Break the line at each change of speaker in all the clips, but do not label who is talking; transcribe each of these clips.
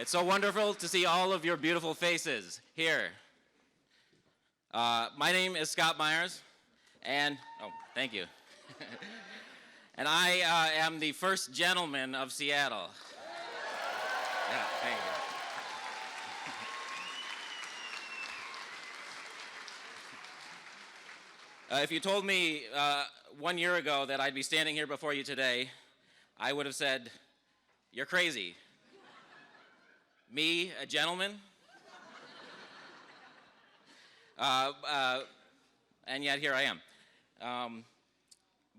It's so wonderful to see all of your beautiful faces here. My name is Scott Myers, and, oh, thank you. And I am the first gentleman of Seattle. Yeah, thank you. If you told me 1 year ago that I'd be standing here before you today, I would have said, "You're crazy." Me, a gentleman? And yet here I am.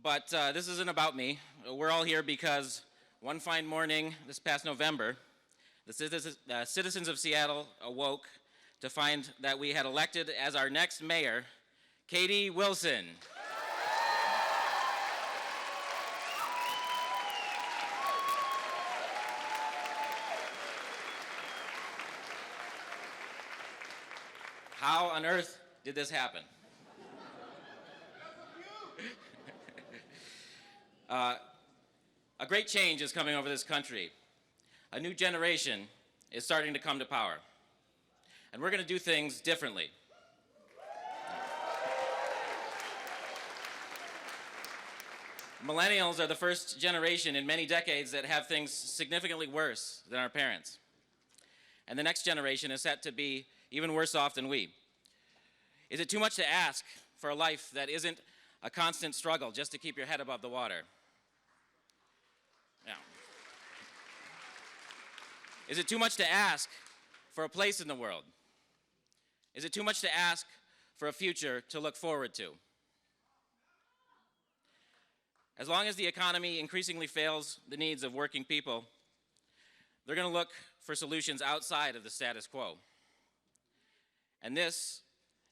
But this isn't about me. We're all here because one fine morning this past November, the citizens of Seattle awoke to find that we had elected as our next mayor, Katie Wilson. How on earth did this happen? A great change is coming over this country. A new generation is starting to come to power. And we're going to do things differently. Millennials are the first generation in many decades that have things significantly worse than our parents. And the next generation is set to be even worse off than we. Is it too much to ask for a life that isn't a constant struggle just to keep your head above the water? Yeah. Is it too much to ask for a place in the world? Is it too much to ask for a future to look forward to? As long as the economy increasingly fails the needs of working people, they're going to look for solutions outside of the status quo. And this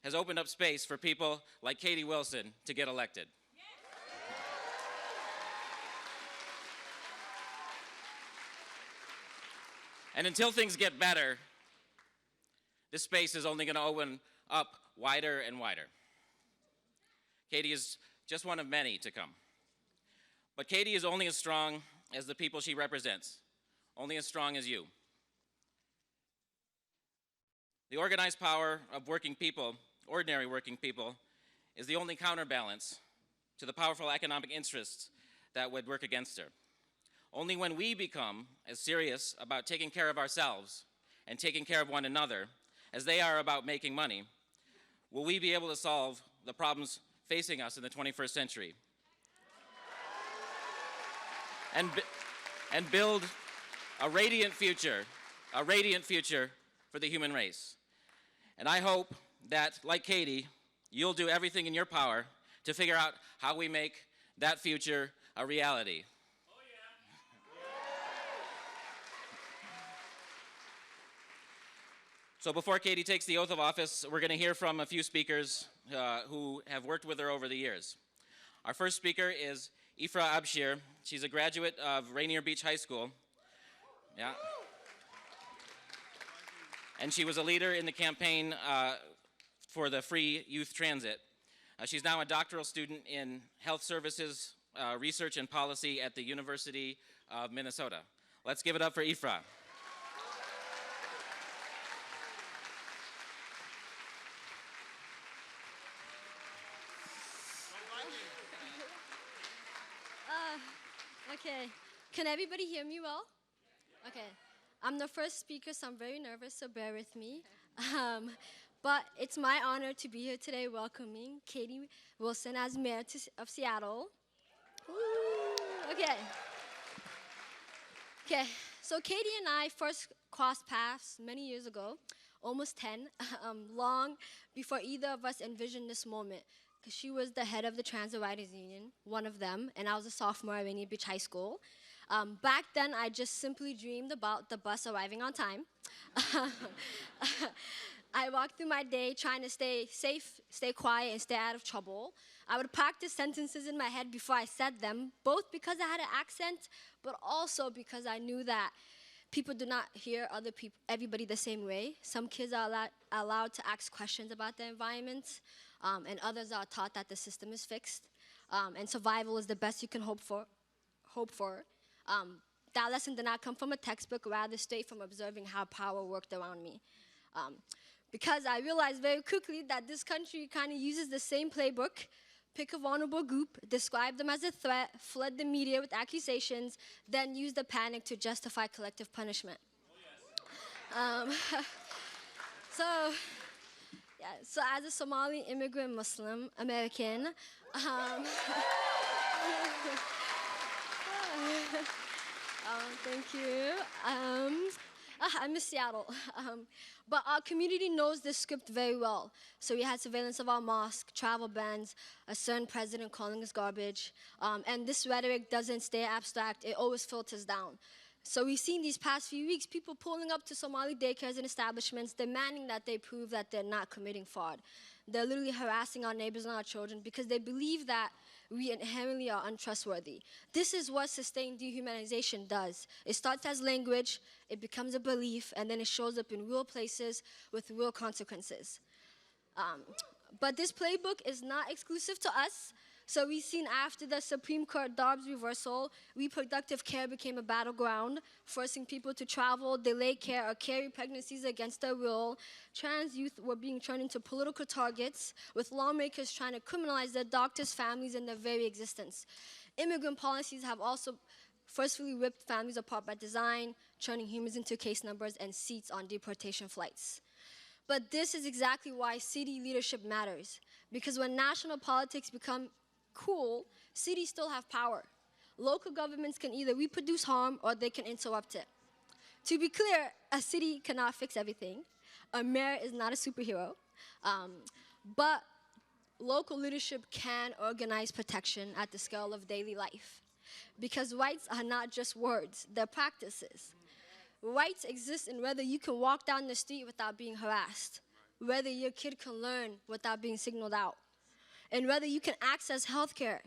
has opened up space for people like Katie Wilson to get elected. And until things get better, this space is only going to open up wider and wider. Katie is just one of many to come. But Katie is only as strong as the people she represents, only as strong as you. The organized power of working people, ordinary working people, is the only counterbalance to the powerful economic interests that would work against her. Only when we become as serious about taking care of ourselves and taking care of one another as they are about making money, will we be able to solve the problems facing us in the 21st century and build a radiant future for the human race. And I hope that, like Katie, you'll do everything in your power to figure out how we make that future a reality. Oh, yeah. So before Katie takes the oath of office, we're going to hear from a few speakers who have worked with her over the years. Our first speaker is Ifrah Abshir. She's a graduate of Rainier Beach High School. Yeah. And she was a leader in the campaign for the free youth transit. She's now a doctoral student in health services, research and policy at the University of Minnesota. Let's give it up for Ifrah.
Okay, can everybody hear me well? Okay. I'm the first speaker, so I'm very nervous, so bear with me. But it's my honor to be here today welcoming Katie Wilson as mayor of Seattle. Ooh, okay, so Katie and I first crossed paths many years ago, almost 10, long before either of us envisioned this moment, because she was the head of the Transit Riders Union, one of them, and I was a sophomore at Rainier Beach High School. Back then, I just simply dreamed about the bus arriving on time. I walked through my day trying to stay safe, stay quiet, and stay out of trouble. I would practice sentences in my head before I said them, both because I had an accent, but also because I knew that people do not hear everybody the same way. Some kids are allowed to ask questions about their environment, and others are taught that the system is fixed, and survival is the best you can hope for. that lesson did not come from a textbook, rather straight from observing how power worked around me. Because I realized very quickly that this country kind of uses the same playbook: pick a vulnerable group, describe them as a threat, flood the media with accusations, then use the panic to justify collective punishment. So as a Somali immigrant Muslim American, thank you. I miss Seattle. But our community knows this script very well. So we had surveillance of our mosque, travel bans, a certain president calling us garbage. And this rhetoric doesn't stay abstract, it always filters down. So we've seen these past few weeks people pulling up to Somali daycares and establishments demanding that they prove that they're not committing fraud. They're literally harassing our neighbors and our children because they believe that we inherently are untrustworthy. This is what sustained dehumanization does. It starts as language, it becomes a belief, and then it shows up in real places with real consequences. But this playbook is not exclusive to us. So we've seen after the Supreme Court Dobbs reversal, reproductive care became a battleground, forcing people to travel, delay care, or carry pregnancies against their will. Trans youth were being turned into political targets, with lawmakers trying to criminalize their doctors' families and their very existence. Immigrant policies have also forcefully ripped families apart by design, turning humans into case numbers and seats on deportation flights. But this is exactly why city leadership matters, because when national politics become cool, cities still have power. Local governments can either reproduce harm or they can interrupt it. To be clear, a city cannot fix everything. A mayor is not a superhero. But local leadership can organize protection at the scale of daily life. Because rights are not just words, they're practices. Rights exist in whether you can walk down the street without being harassed, whether your kid can learn without being signaled out, and whether you can access healthcare,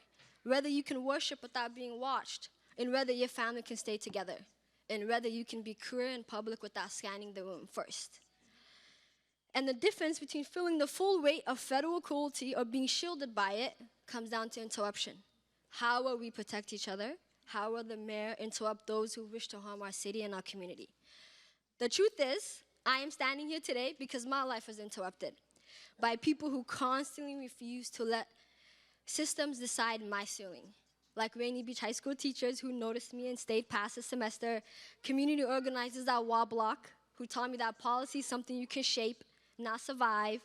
whether you can worship without being watched, and whether your family can stay together, and whether you can be queer in public without scanning the room first. And the difference between feeling the full weight of federal cruelty or being shielded by it comes down to interruption. How will we protect each other? How will the mayor interrupt those who wish to harm our city and our community? The truth is, I am standing here today because my life was interrupted by people who constantly refuse to let systems decide my ceiling. Like Rainier Beach High School teachers who noticed me and stayed past the semester, community organizers at Wall Block who taught me that policy is something you can shape, not survive,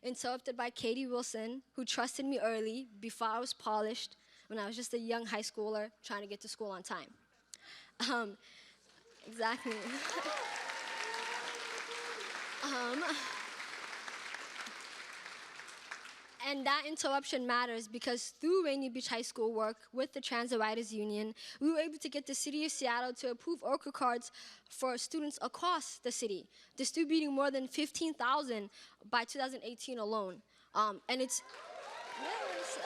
interrupted by Katie Wilson, who trusted me early before I was polished when I was just a young high schooler trying to get to school on time. Exactly. And that interruption matters because through Rainier Beach High School work with the Transit Riders Union, we were able to get the city of Seattle to approve Orca cards for students across the city, distributing more than 15,000 by 2018 alone. And it's, yes.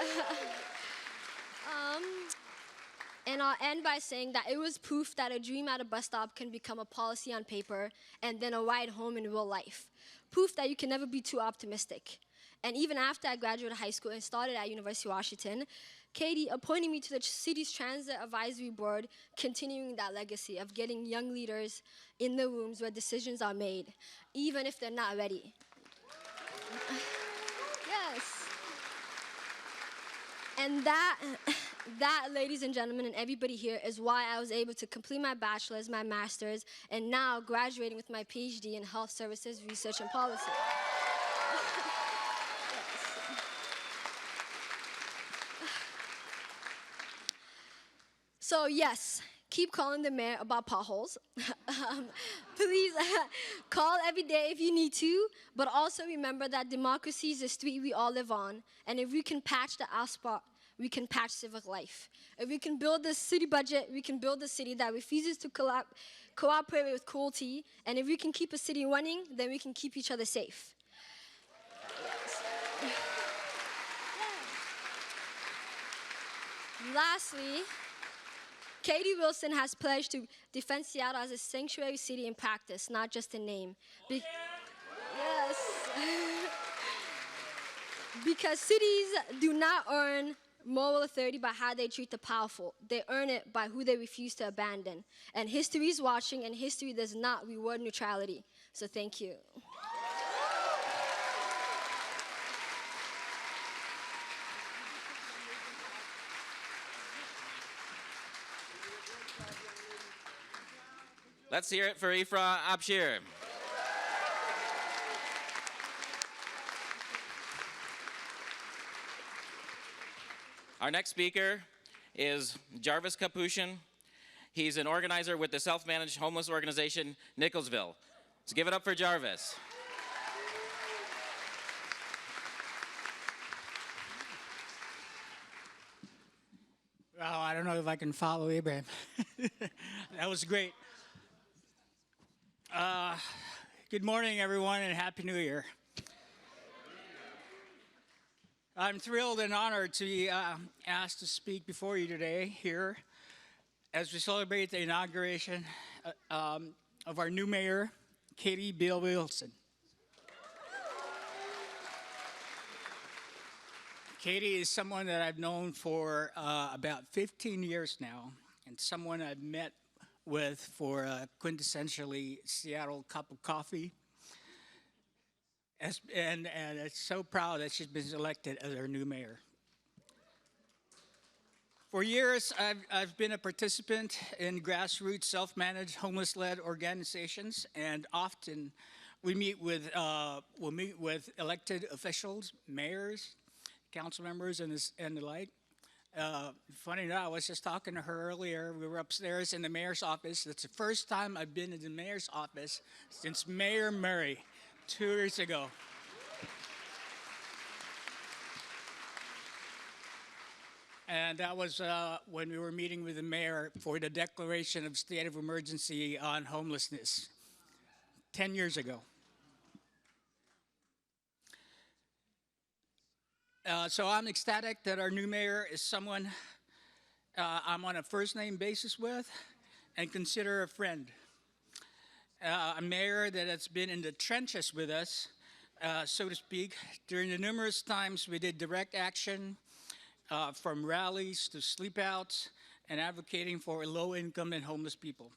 And I'll end by saying that it was proof that a dream at a bus stop can become a policy on paper and then a ride home in real life. Proof that you can never be too optimistic. And even after I graduated high school and started at University of Washington, Katie appointed me to the city's transit advisory board, continuing that legacy of getting young leaders in the rooms where decisions are made, even if they're not ready. Yes. And that, ladies and gentlemen, and everybody here, is why I was able to complete my bachelor's, my master's, and now graduating with my PhD in health services, research, and policy. So yes, keep calling the mayor about potholes. Please call every day if you need to, but also remember that democracy is a street we all live on, and if we can patch the asphalt, we can patch civic life. If we can build the city budget, we can build a city that refuses to cooperate with cruelty, and if we can keep a city running, then we can keep each other safe. Yes. Lastly, Katie Wilson has pledged to defend Seattle as a sanctuary city in practice, not just in name. Yes. Because cities do not earn moral authority by how they treat the powerful. They earn it by who they refuse to abandon. And history is watching, and history does not reward neutrality. So thank you.
Let's hear it for Ifrah Abshir. Our next speaker is Jarvis Capucion. He's an organizer with the self-managed homeless organization Nickelsville. Let's give it up for Jarvis.
Well, I don't know if I can follow Abraham. That was great. Good morning, everyone, and Happy New Year. I'm thrilled and honored to be asked to speak before you today here as we celebrate the inauguration of our new mayor, Katie Bill Wilson. Katie is someone that I've known for about 15 years now, and someone I've met with for a quintessentially Seattle cup of coffee. And it's so proud that she's been elected as our new mayor. For years, I've been a participant in grassroots self-managed homeless-led organizations, and often we'll meet with elected officials, mayors, council members, and the like. Funny enough, I was just talking to her earlier. We were upstairs in the mayor's office. It's the first time I've been in the mayor's office since Mayor Murray 2 years ago. And that was when we were meeting with the mayor for the declaration of state of emergency on homelessness 10 years ago. So I'm ecstatic that our new mayor is someone I'm on a first name basis with and consider a friend. A mayor that has been in the trenches with us, so to speak, during the numerous times we did direct action, from rallies to sleep outs, and advocating for low income and homeless people.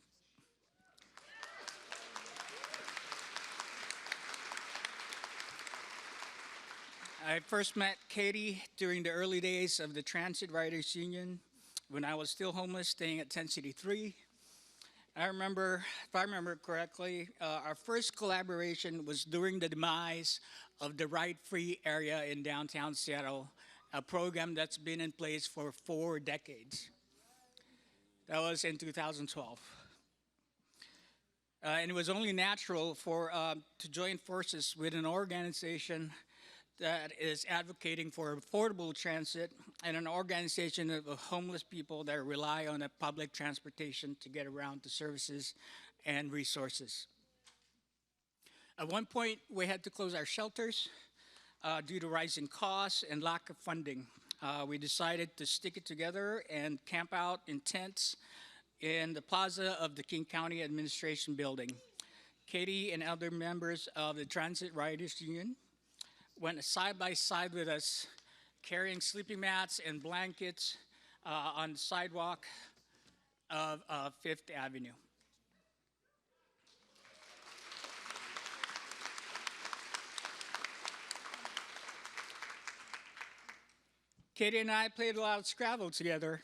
I first met Katie during the early days of the Transit Riders Union when I was still homeless, staying at 10 City 3. I remember, if I remember correctly, our first collaboration was during the demise of the ride-free area in downtown Seattle, a program that's been in place for 4 decades. That was in 2012. And it was only natural to join forces with an organization that is advocating for affordable transit and an organization of homeless people that rely on a public transportation to get around to services and resources. At one point, we had to close our shelters due to rising costs and lack of funding. We decided to stick it together and camp out in tents in the plaza of the King County Administration Building. Katie and other members of the Transit Riders Union went side by side with us, carrying sleeping mats and blankets on the sidewalk of Fifth Avenue. Katie and I played a lot of Scrabble together.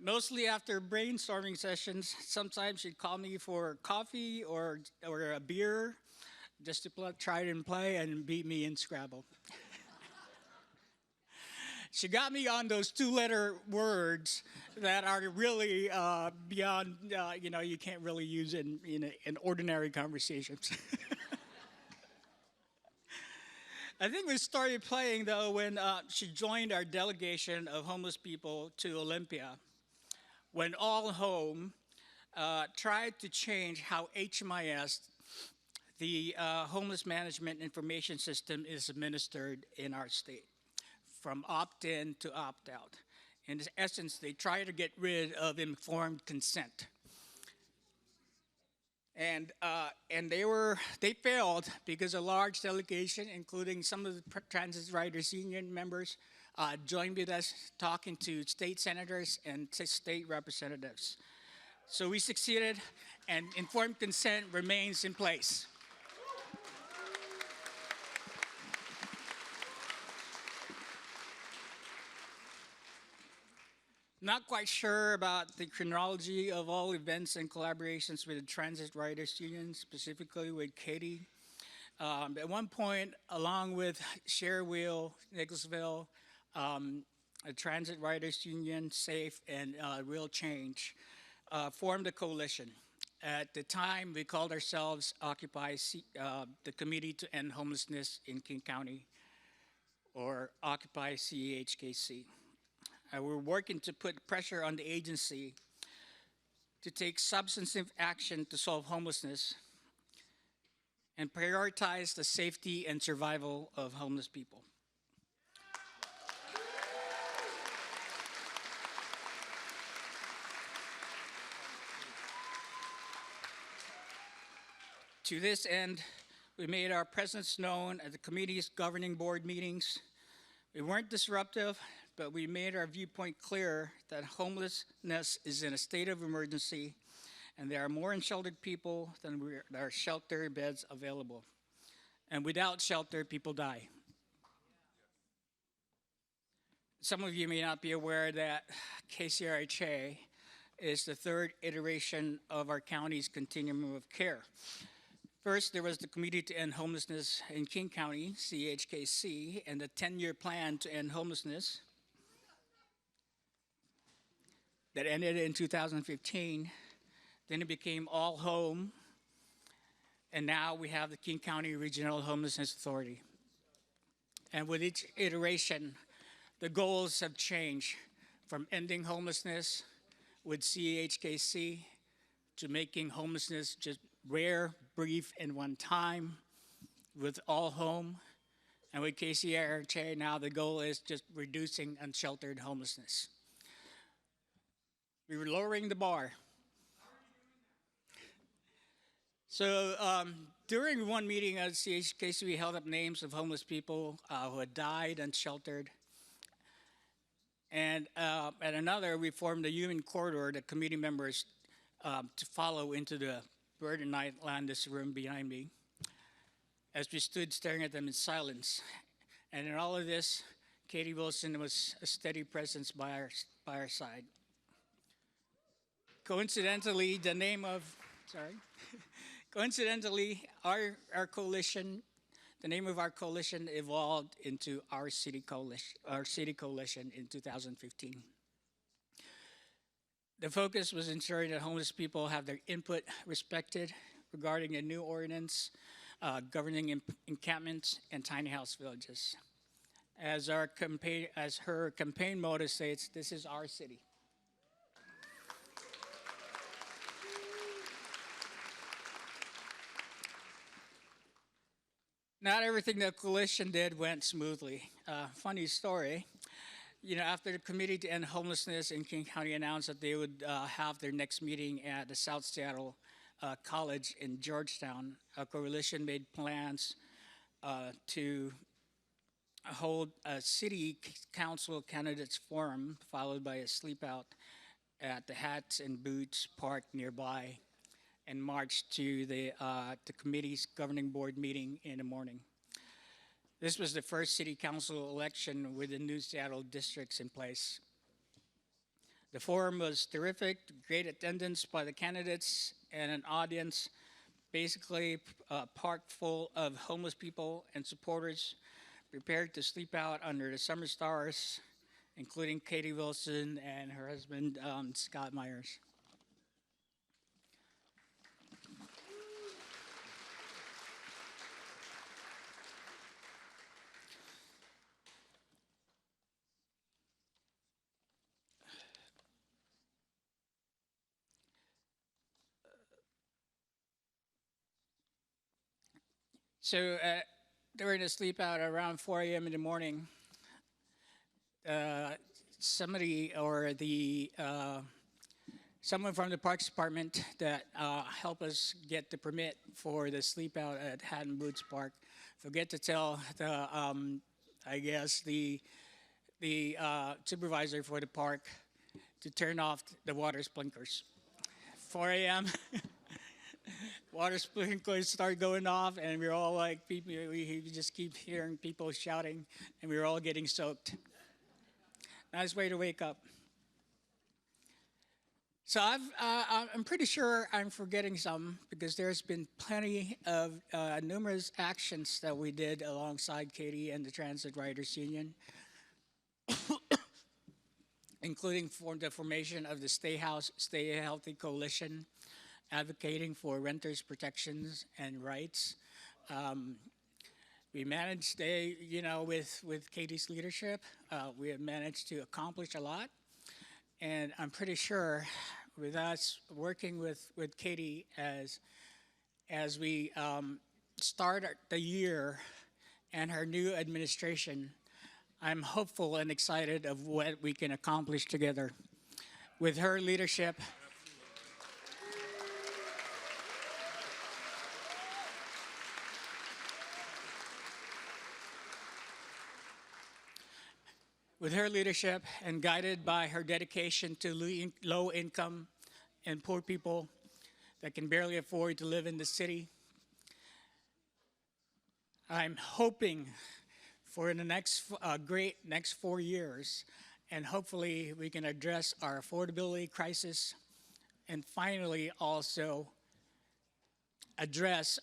Mostly after brainstorming sessions. Sometimes she'd call me for coffee or a beer, just to try and play and beat me in Scrabble. She got me on those 2-letter words that are really beyond, you can't really use in ordinary conversations. I think we started playing, though, when she joined our delegation of homeless people to Olympia, when All Home tried to change how HMIS, the Homeless Management Information System, is administered in our state, from opt-in to opt-out. In essence, they try to get rid of informed consent. And they failed because a large delegation, including some of the Transit Riders Union members, joined with us talking to state senators and state representatives. So we succeeded, and informed consent remains in place. Not quite sure about the chronology of all events and collaborations with the Transit Riders Union, specifically with Katie. At one point, along with Share Wheel, Nickelsville, the Transit Riders Union, SAFE, and Real Change formed a coalition. At the time, we called ourselves the Committee to End Homelessness in King County, or Occupy CHKC. We're working to put pressure on the agency to take substantive action to solve homelessness and prioritize the safety and survival of homeless people. To this end, we made our presence known at the committee's governing board meetings. We weren't disruptive, but we made our viewpoint clear that homelessness is in a state of emergency, and there are more unsheltered people than there are shelter beds available. And without shelter, people die. Some of you may not be aware that KCRHA is the third iteration of our county's continuum of care. First, there was the Committee to End Homelessness in King County, CHKC, and the 10-year plan to end homelessness that ended in 2015. Then it became All Home, and now we have the King County Regional Homelessness Authority. And with each iteration, the goals have changed from ending homelessness with CHKC to making homelessness just rare, brief, and one time with All Home. And with KCRHA, now the goal is just reducing unsheltered homelessness. We were lowering the bar. So during one meeting at CHKC, we held up names of homeless people who had died unsheltered. And at another, we formed a human corridor that committee members to follow into the bird and night landis room behind me as we stood staring at them in silence. And in all of this, Katie Wilson was a steady presence by our side. Coincidentally, our coalition, the name of our coalition evolved into our city coalition in 2015. The focus was ensuring that homeless people have their input respected regarding a new ordinance governing encampments and tiny house villages. As her campaign motto states, this is our city. Not everything the coalition did went smoothly. Funny story, after the Committee to End Homelessness in King County announced that they would have their next meeting at the South Seattle College in Georgetown, a coalition made plans to hold a city council candidates forum followed by a sleep out at the Hats and Boots Park nearby, and march to the committee's governing board meeting in the morning. This was the first city council election with the new Seattle districts in place. The forum was terrific, great attendance by the candidates, and an audience basically parked full of homeless people and supporters prepared to sleep out under the summer stars, including Katie Wilson and her husband, Scott Myers. So during the sleep out around 4 a.m. in the morning, someone from the Parks Department that helped us get the permit for the sleep out at Hatton Boots Park forget to tell the the supervisor for the park to turn off the water sprinklers. 4 a.m. water sprinklers start going off, and we're all like, people, we just keep hearing people shouting, and we're all getting soaked. Nice way to wake up. So I'm pretty sure I'm forgetting some, because there's been plenty of numerous actions that we did alongside Katie and the Transit Riders Union, including the formation of the Stay Healthy Coalition, advocating for renters' protections and rights. We managed, with Katie's leadership, we have managed to accomplish a lot. And I'm pretty sure with us working with Katie as we start the year and her new administration, I'm hopeful and excited of what we can accomplish together. With her leadership, and guided by her dedication to low income and poor people that can barely afford to live in the city, I'm hoping for the next great next 4 years, and hopefully we can address our affordability crisis, and finally also address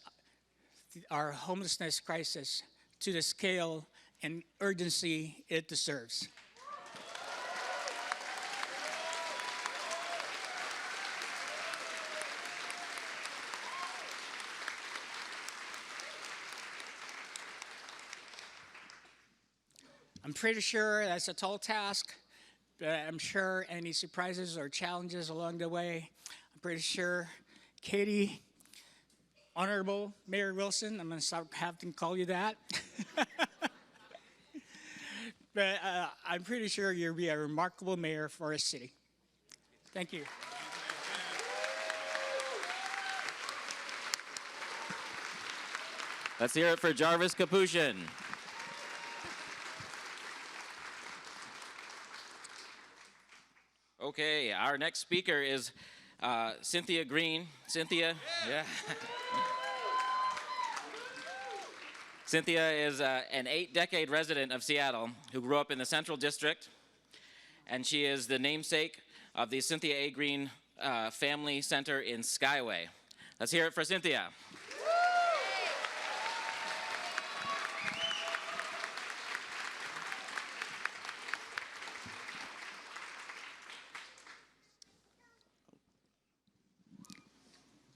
our homelessness crisis to the scale and urgency it deserves. I'm pretty sure that's a tall task, but I'm sure any surprises or challenges along the way, I'm pretty sure Katie, Honorable Mayor Wilson, I'm going to stop having to call you that. But I'm pretty sure you'll be a remarkable mayor for a city. Thank you.
Let's hear it for Jarvis Capucion. Okay, our next speaker is Cynthia Green. Cynthia, yeah. Cynthia is an 8-decade resident of Seattle who grew up in the Central District, and she is the namesake of the Cynthia A. Green Family Center in Skyway. Let's hear it for Cynthia.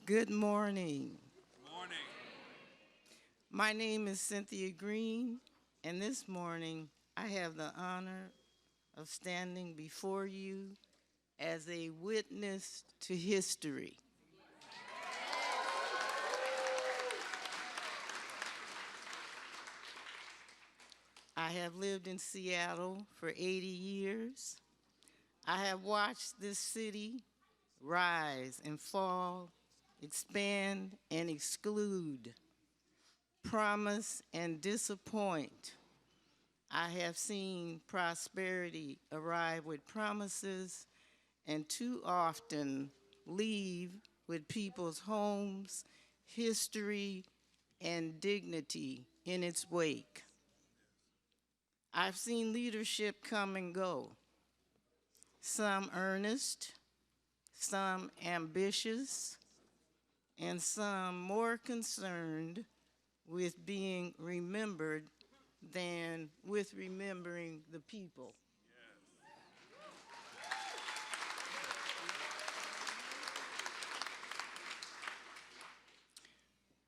Good morning. My name is Cynthia Green, and this morning I have the honor of standing before you as a witness to history. I have lived in Seattle for 80 years. I have watched this city rise and fall, expand and exclude, promise and disappoint. I have seen prosperity arrive with promises and too often leave with people's homes, history, and dignity in its wake. I've seen leadership come and go, some earnest, some ambitious, and some more concerned with being remembered than with remembering the people.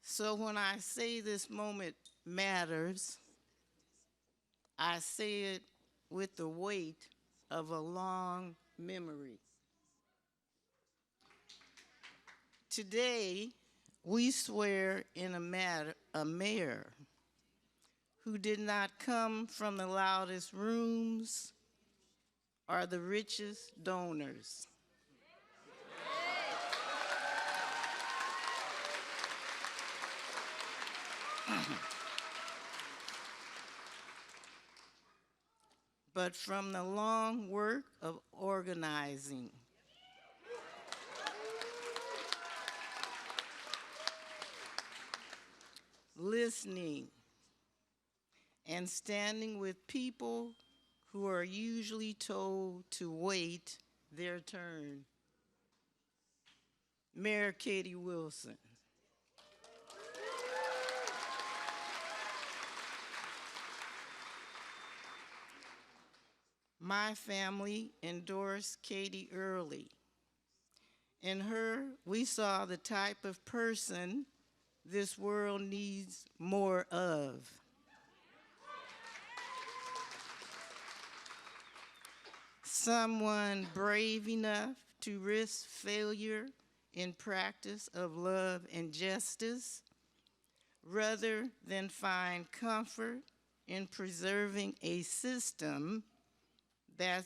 So when I say this moment matters, I say it with the weight of a long memory. Today, we swear in a mayor who did not come from the loudest rooms or the richest donors. but from the long work of organizing. Listening and standing with people who are usually told to wait their turn. Mayor Katie Wilson. My family endorsed Katie early. In her, we saw the type of person this world needs more of. Someone brave enough to risk failure in practice of love and justice, rather than find comfort in preserving a system that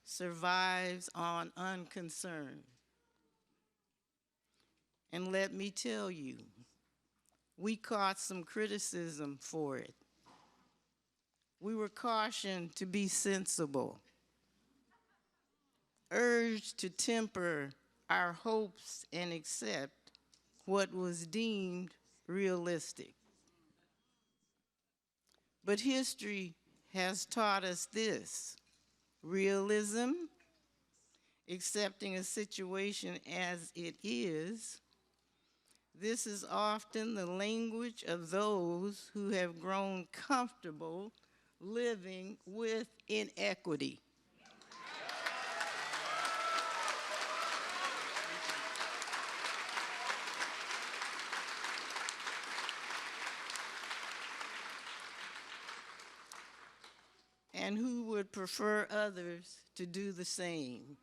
survives on unconcern. And let me tell you, we caught some criticism for it. We were cautioned to be sensible, urged to temper our hopes and accept what was deemed realistic. But history has taught us this: realism, accepting a situation as it is, this is often the language of those who have grown comfortable living with inequity. And who would prefer others to do the same.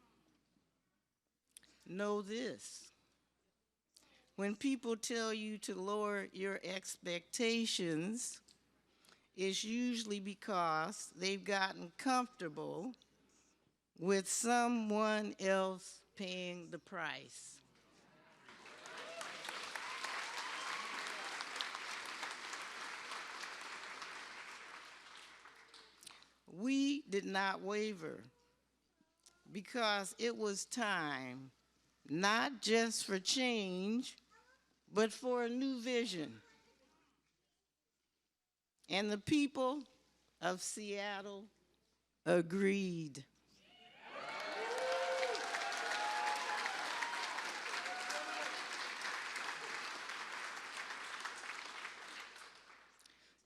Know this: when people tell you to lower your expectations, it's usually because they've gotten comfortable with someone else paying the price. We did not waver because it was time, not just for change, but for a new vision. And the people of Seattle agreed.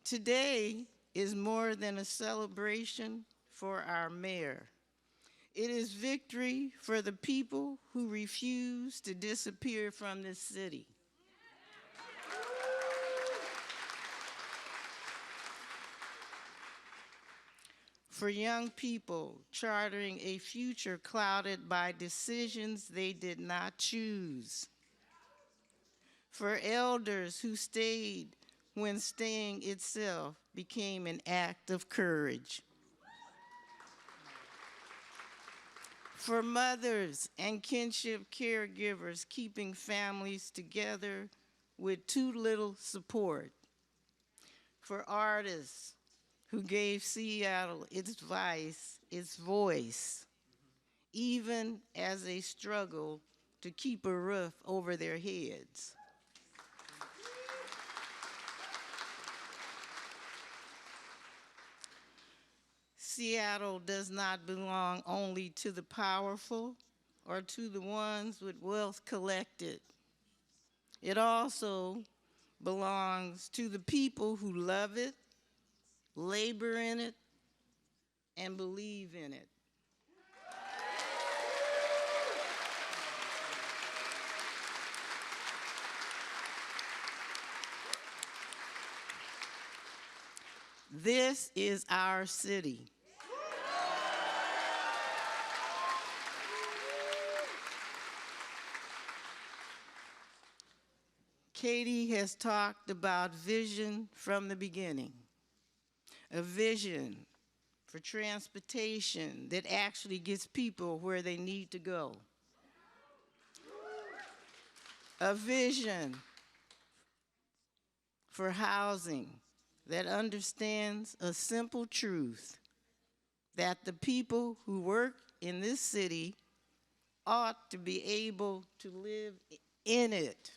Today is more than a celebration for our mayor. It is victory for the people who refuse to disappear from this city. For young people chartering a future clouded by decisions they did not choose. For elders who stayed when staying itself became an act of courage. For mothers and kinship caregivers keeping families together with too little support. For artists who gave Seattle its voice, even as they struggle to keep a roof over their heads. Seattle does not belong only to the powerful or to the ones with wealth collected. It also belongs to the people who love it, labor in it, and believe in it. This is our city. Katie has talked about vision from the beginning. A vision for transportation that actually gets people where they need to go. A vision for housing that understands a simple truth. that the people who work in this city ought to be able to live in it.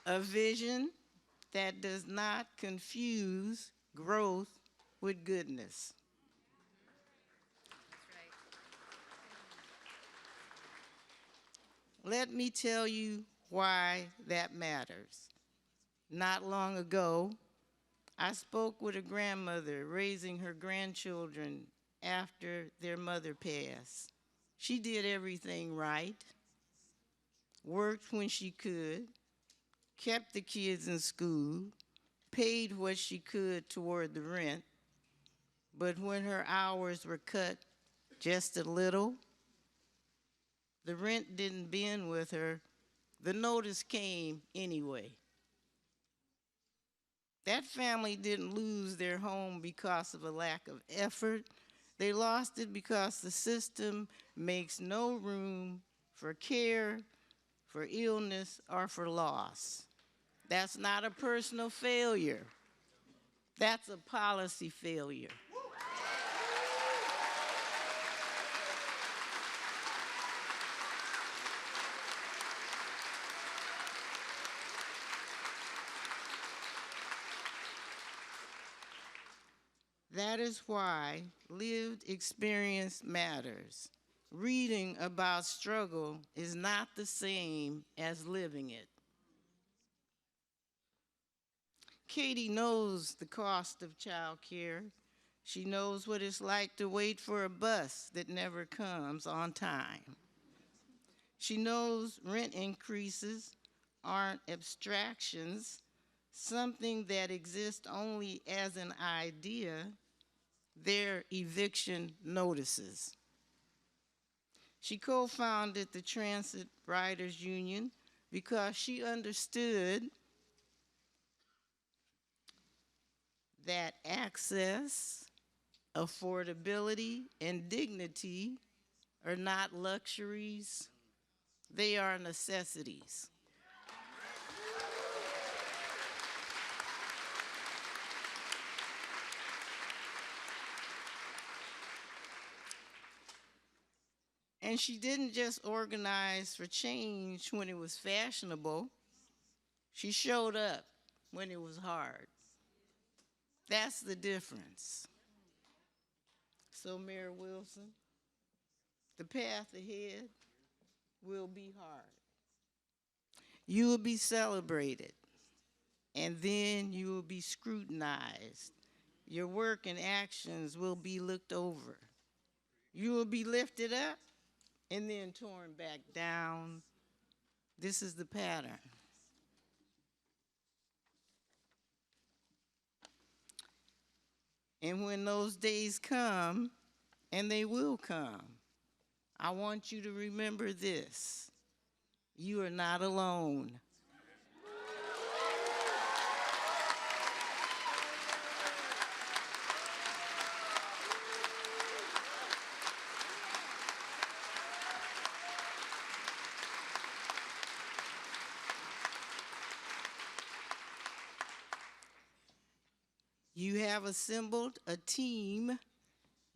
A vision that does not confuse growth with goodness. Let me tell you why that matters. Not long ago, I spoke with a grandmother raising her grandchildren after their mother passed. She did everything right, worked when she could, kept the kids in school, paid what she could toward the rent, but when her hours were cut just a little, the rent didn't bend with her. The notice came anyway. That family didn't lose their home because of a lack of effort. They lost it because the system makes no room for care, for illness, or for loss. That's not a personal failure. That's a policy failure. That is why lived experience matters. Reading about struggle is not the same as living it. Katie knows the cost of child care. She knows what it's like to wait for a bus that never comes on time. She knows rent increases aren't abstractions, something that exists only as an idea. They're eviction notices. She co-founded the Transit Riders Union because she understood that access, affordability, and dignity are not luxuries, they are necessities. And she didn't just organize for change when it was fashionable. She showed up when it was hard. That's the difference. So, Mayor Wilson, the path ahead will be hard. You will be celebrated, and then you will be scrutinized. Your work and actions will be looked over. You will be lifted up and then torn back down. This is the pattern. And when those days come, and they will come, I want you to remember this: you are not alone. You have assembled a team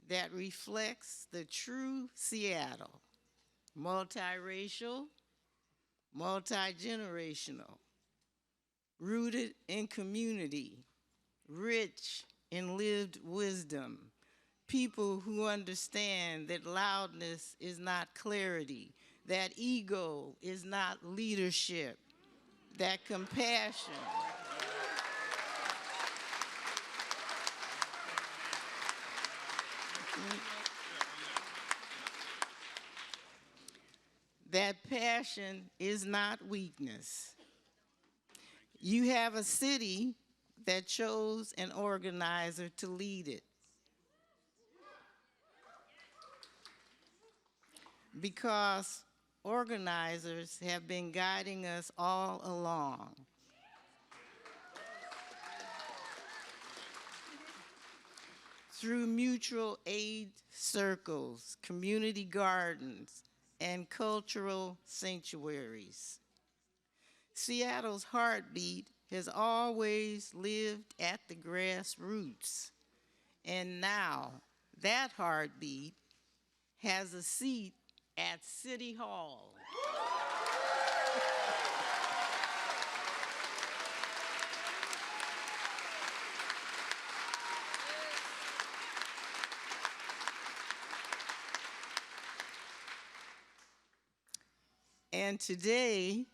that reflects the true Seattle: multiracial, multi-generational, rooted in community, rich in lived wisdom, people who understand that loudness is not clarity, that ego is not leadership, that compassion that passion is not weakness. You have a city that chose an organizer to lead it. Because organizers have been guiding us all along. Through mutual aid circles, community gardens, and cultural sanctuaries. Seattle's heartbeat has always lived at the grassroots, and now that heartbeat has a seat at City Hall. And today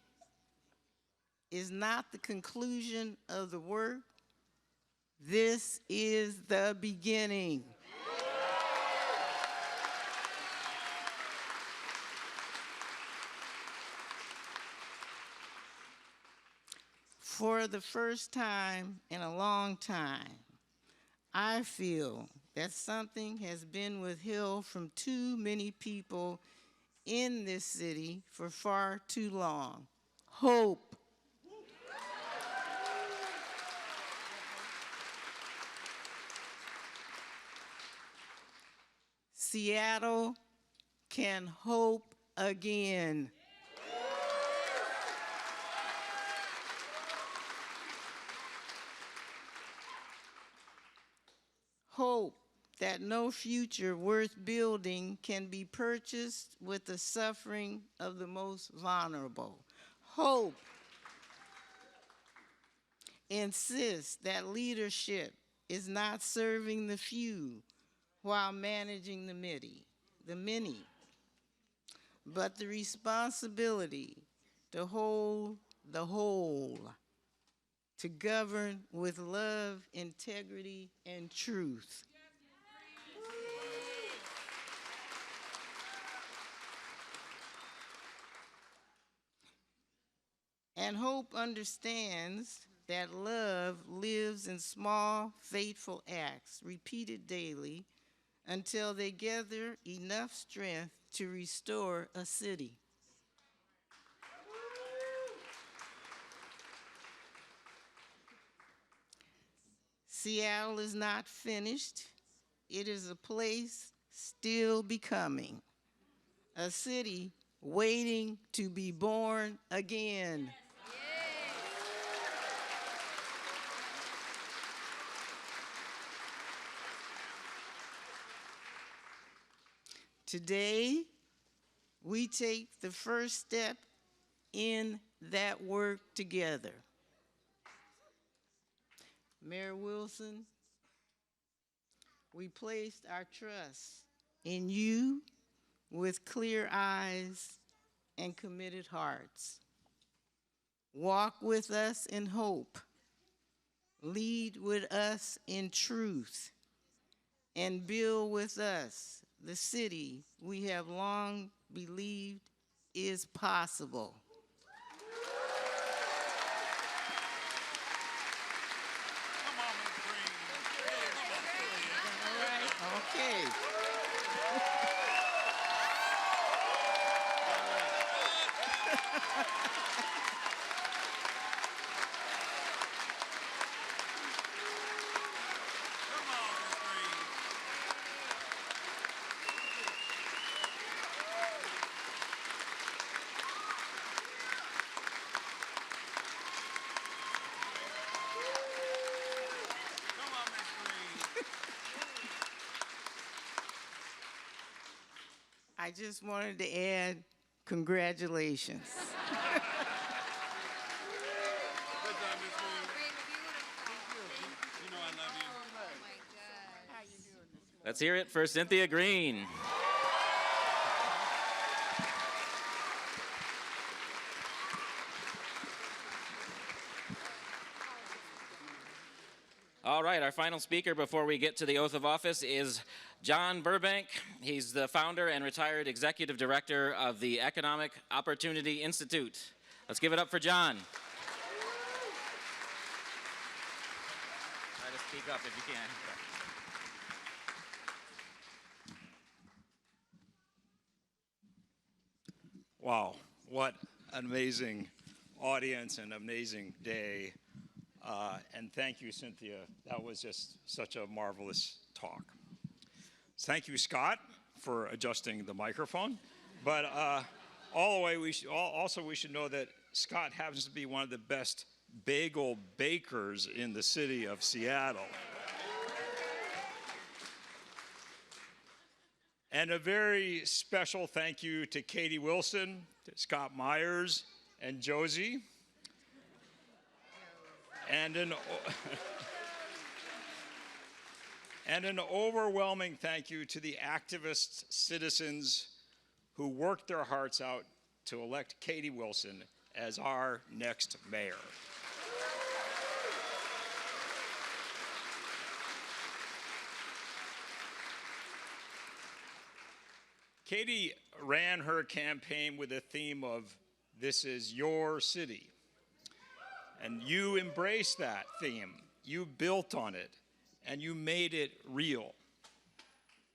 is not the conclusion of the work. This is the beginning. For the first time in a long time, I feel that something has been withheld from too many people in this city for far too long. Hope. Seattle can hope again. Hope that no future worth building can be purchased with the suffering of the most vulnerable. Hope insists that leadership is not serving the few while managing the many, but the responsibility to hold the whole, to govern with love, integrity, and truth. And hope understands that love lives in small, faithful acts, repeated daily, until they gather enough strength to restore a city. Seattle is not finished. It is a place still becoming, a city waiting to be born again. Today, we take the first step in that work together. Mayor Wilson, we placed our trust in you with clear eyes and committed hearts. Walk with us in hope, lead with us in truth, and build with us the city we have long believed is possible.
Come on, Miss Green.
All right, okay.
Come on, Miss Green. Come on, Miss Green.
I just wanted to add congratulations.
Good job, Miss Green. You know I love you.
Let's hear it for Cynthia Green. All right, our final speaker before we get to the oath of office is John Burbank. He's the founder and retired executive director of the Economic Opportunity Institute. Let's give it up for John. Try to speak up if you can.
Wow, what an amazing audience and amazing day. And thank you, Cynthia. That was just such a marvelous talk. Thank you, Scott, for adjusting the microphone. But all the way, we should know that Scott happens to be one of the best bagel bakers in the city of Seattle. And a very special thank you to Katie Wilson, to Scott Myers, and Josie. And an overwhelming thank you to the activist citizens who worked their hearts out to elect Katie Wilson as our next mayor. Katie ran her campaign with a theme of, "This is your city." And you embraced that theme. You built on it, and you made it real.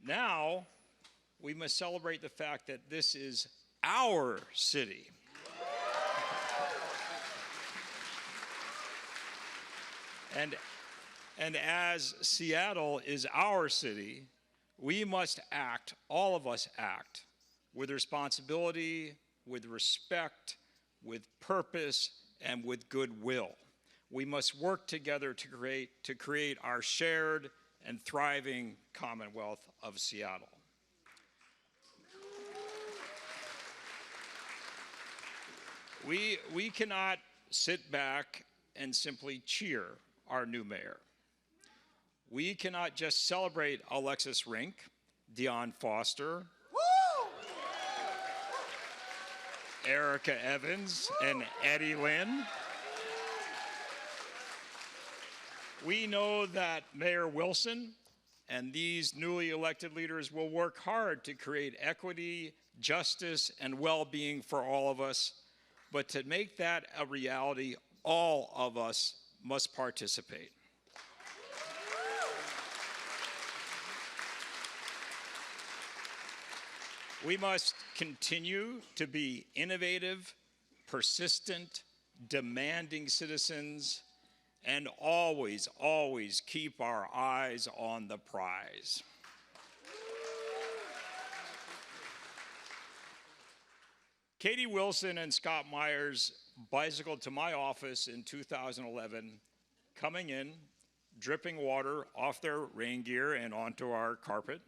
Now, we must celebrate the fact that this is our city. And as Seattle is our city, we must act, all of us act, with responsibility, with respect, with purpose, and with goodwill. We must work together to create our shared and thriving Commonwealth of Seattle. We cannot sit back and simply cheer our new mayor. We cannot just celebrate Alexis Rink, Dion Foster, Erica Evans, and Eddie Lynn. We know that Mayor Wilson and these newly elected leaders will work hard to create equity, justice, and well-being for all of us. But to make that a reality, all of us must participate. We must continue to be innovative, persistent, demanding citizens, and always, always keep our eyes on the prize. Katie Wilson and Scott Myers bicycled to my office in 2011, coming in, dripping water off their rain gear and onto our carpet,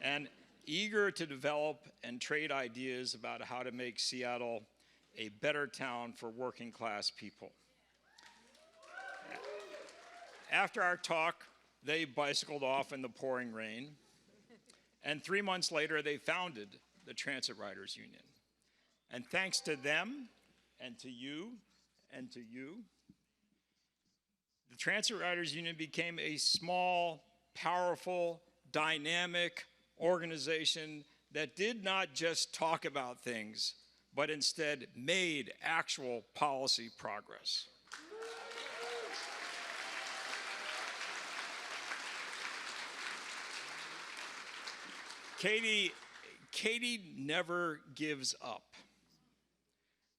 and eager to develop and trade ideas about how to make Seattle a better town for working class people. After our talk, they bicycled off in the pouring rain, and 3 months later, they founded the Transit Riders Union. And thanks to them, and to you, the Transit Riders Union became a small, powerful, dynamic organization that did not just talk about things, but instead made actual policy progress. Katie never gives up.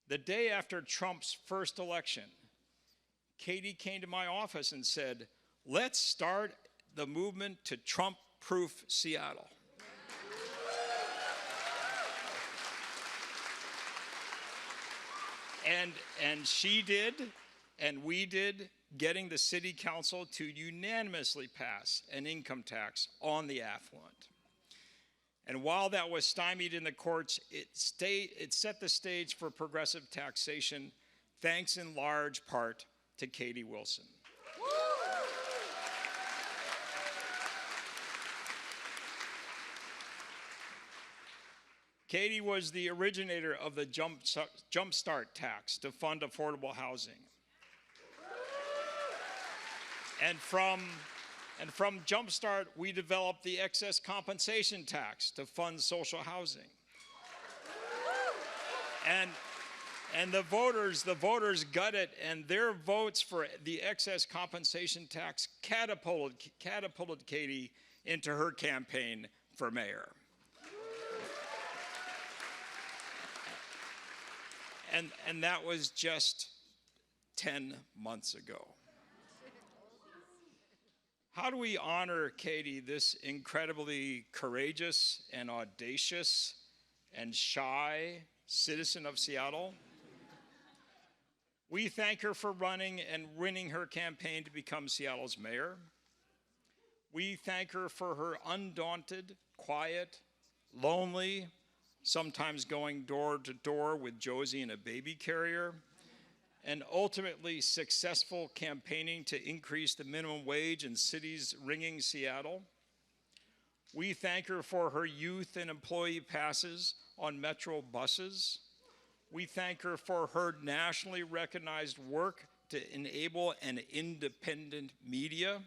The day after Trump's first election, Katie came to my office and said, "Let's start the movement to Trump-proof Seattle." And she did, and we did, getting the city council to unanimously pass an income tax on the affluent. And while that was stymied in the courts, it set the stage for progressive taxation, thanks in large part to Katie Wilson. Katie was the originator of the Jumpstart tax to fund affordable housing. And from Jumpstart, we developed the excess compensation tax to fund social housing. And the voters got it, and their votes for the excess compensation tax catapulted Katie into her campaign for mayor. And that was just 10 months ago. How do we honor Katie, this incredibly courageous and audacious and shy citizen of Seattle. We thank her for running and winning her campaign to become Seattle's mayor. We thank her for her undaunted, quiet, lonely, sometimes going door to door with Josie in a baby carrier, and ultimately successful campaigning to increase the minimum wage in cities ringing Seattle. We thank her for her youth and employee passes on Metro buses. We thank her for her nationally recognized work to enable an independent media.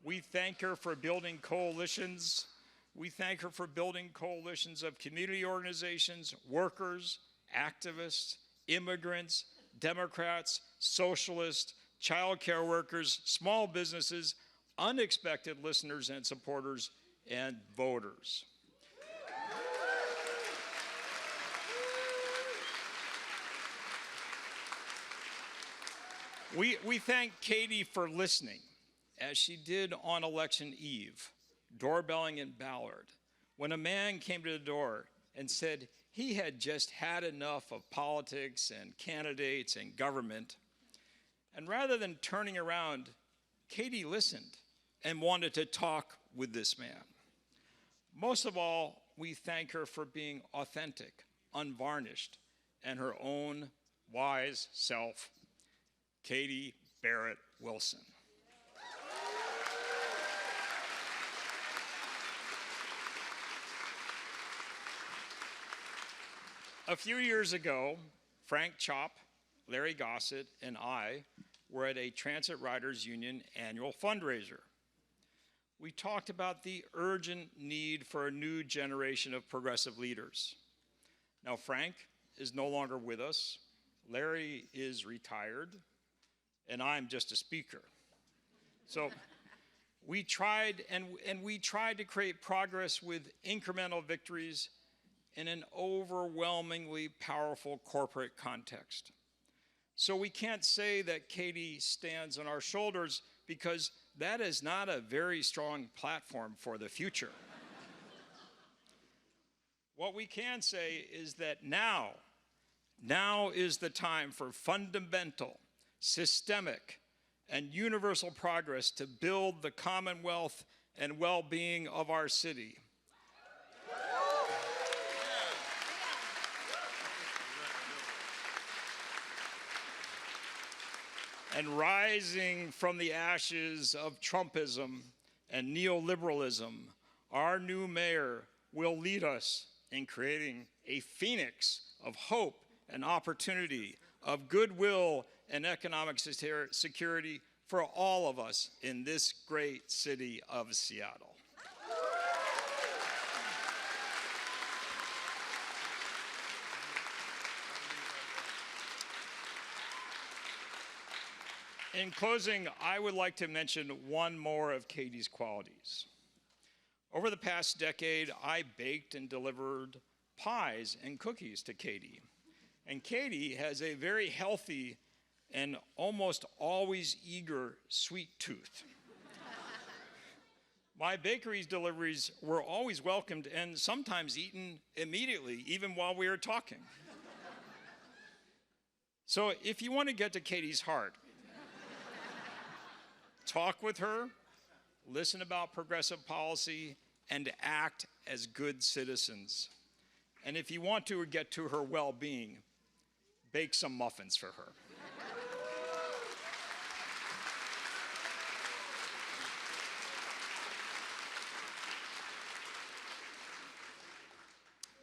We thank her for building coalitions. We thank her for building coalitions of community organizations, workers, activists, immigrants, Democrats, socialists, child care workers, small businesses, unexpected listeners and supporters, and voters. We thank Katie for listening, as she did on election eve, doorbelling in Ballard, when a man came to the door and said he had just had enough of politics and candidates and government. And rather than turning around, Katie listened and wanted to talk with this man. Most of all, we thank her for being authentic, unvarnished, and her own wise self, Katie Barrett Wilson. A few years ago, Frank Chop, Larry Gossett, and I were at a Transit Riders Union annual fundraiser. We talked about the urgent need for a new generation of progressive leaders. Now, Frank is no longer with us, Larry is retired, and I'm just a speaker. So we tried, and we tried to create progress with incremental victories in an overwhelmingly powerful corporate context. So we can't say that Katie stands on our shoulders, because that is not a very strong platform for the future. What we can say is that now is the time for fundamental, systemic, and universal progress to build the commonwealth and well-being of our city. And rising from the ashes of Trumpism and neoliberalism, our new mayor will lead us in creating a phoenix of hope and opportunity, of goodwill and economic security for all of us in this great city of Seattle. In closing, I would like to mention one more of Katie's qualities. Over the past decade, I baked and delivered pies and cookies to Katie. And Katie has a very healthy and almost always eager sweet tooth. My bakery's deliveries were always welcomed and sometimes eaten immediately, even while we were talking. So if you want to get to Katie's heart, talk with her, listen about progressive policy, and act as good citizens. And if you want to get to her well-being, bake some muffins for her.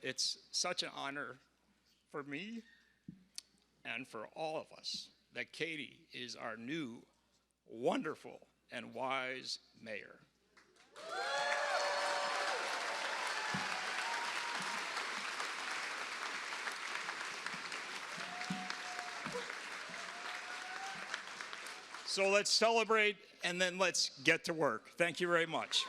It's such an honor for me and for all of us that Katie is our new, wonderful, and wise mayor. So let's celebrate and then let's get to work. Thank you very much.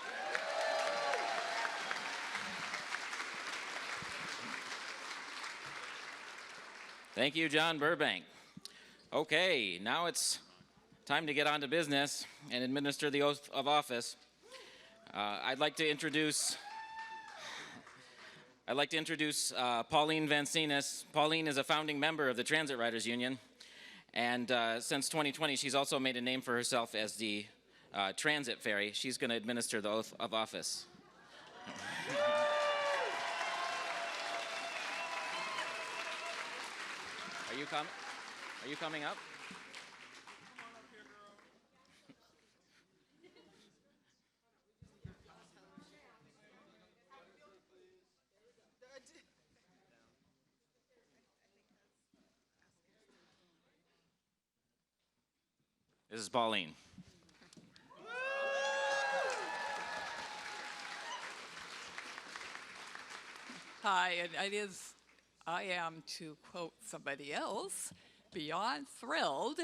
Thank you, John Burbank. Okay, now it's time to get on to business and administer the oath of office. I'd like to introduce I'd like to introduce Pauline Van Senus. Pauline is a founding member of the Transit Riders Union, and since 2020, she's also made a name for herself as the Transit Fairy. She's going to administer the oath of office. Are you coming? Are you coming up? This is Pauline.
Hi, and I am, to quote somebody else, beyond thrilled,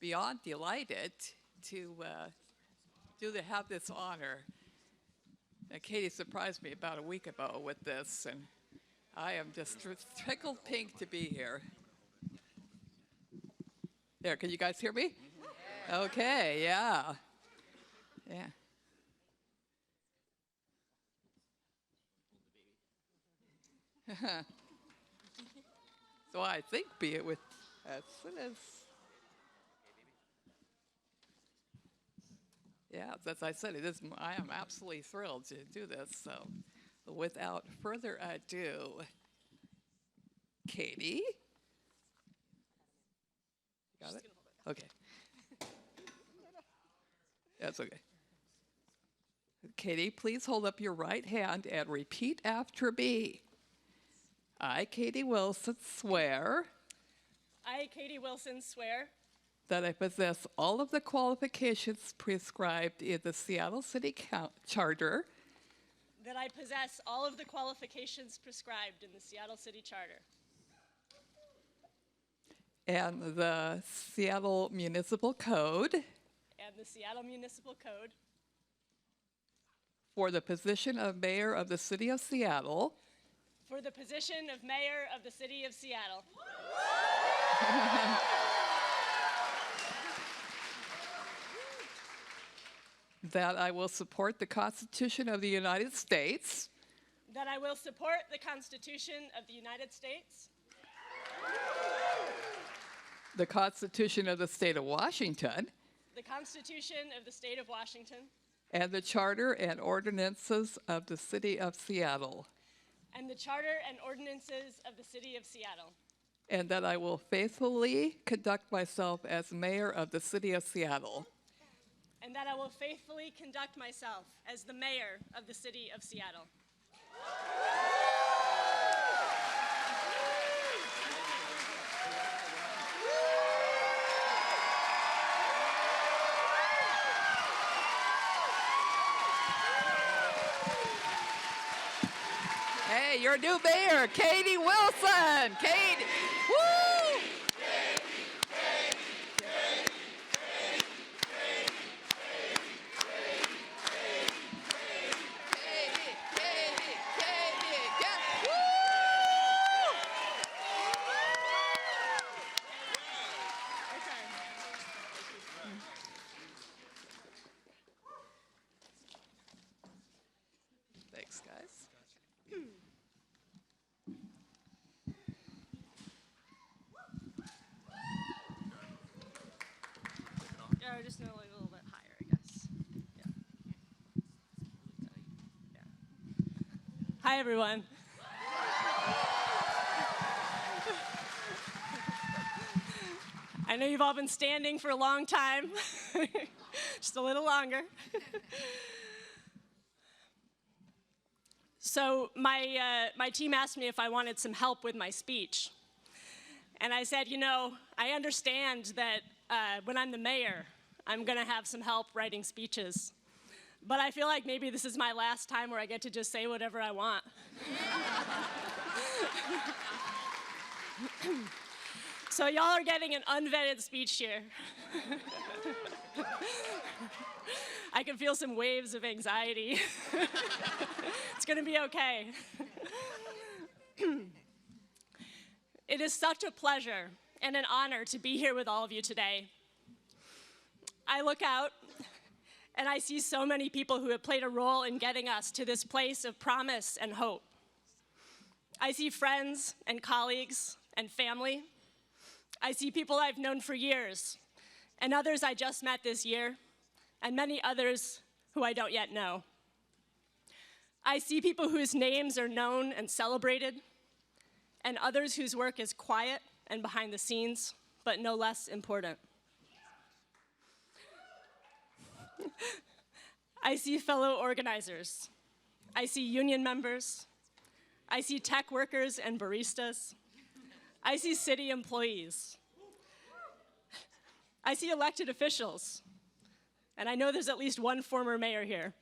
beyond delighted to have this honor. And Katie surprised me about a week ago with this, and I am just tickled pink to be here. There, can you guys hear me? Okay, yeah. Yeah. So I think be it with as soon as. Yeah, as I said, it is. I am absolutely thrilled to do this. So, without further ado, Katie. Got it? Okay. That's okay. Katie, please hold up your right hand and repeat after me. I, Katie Wilson, swear.
I, Katie Wilson, swear.
That I possess all of the qualifications prescribed in the Seattle City Charter.
That I possess all of the qualifications prescribed in the Seattle City Charter.
And the Seattle Municipal Code.
And the Seattle Municipal Code.
For the position of Mayor of the City of Seattle.
For the position of Mayor of the City of Seattle.
That I will support the Constitution of the United States.
That I will support the Constitution of the United States.
The Constitution of the State of Washington.
The Constitution of the State of Washington.
And the Charter and ordinances of the City of Seattle.
And the Charter and ordinances of the City of Seattle.
And that I will faithfully conduct myself as Mayor of the City of Seattle.
And that I will faithfully conduct myself as the Mayor of the City of Seattle.
Hey, your new mayor, Katie Wilson. Katie, woo! Thanks, guys.
Yeah, just a little bit higher, I guess. Yeah. Hi, everyone. I know you've all been standing for a long time, just a little longer. So my team asked me if I wanted some help with my speech. And I said, you know, I understand that when I'm the mayor, I'm going to have some help writing speeches. But I feel like maybe this is my last time where I get to just say whatever I want. So y'all are getting an unvetted speech here. I can feel some waves of anxiety. It's going to be okay. It is such a pleasure and an honor to be here with all of you today. I look out and I see so many people who have played a role in getting us to this place of promise and hope. I see friends and colleagues and family. I see people I've known for years, and others I just met this year, and many others who I don't yet know. I see people whose names are known and celebrated, and others whose work is quiet and behind the scenes, but no less important. I see fellow organizers. I see union members. I see tech workers and baristas. I see city employees. I see elected officials. And I know there's at least one former mayor here.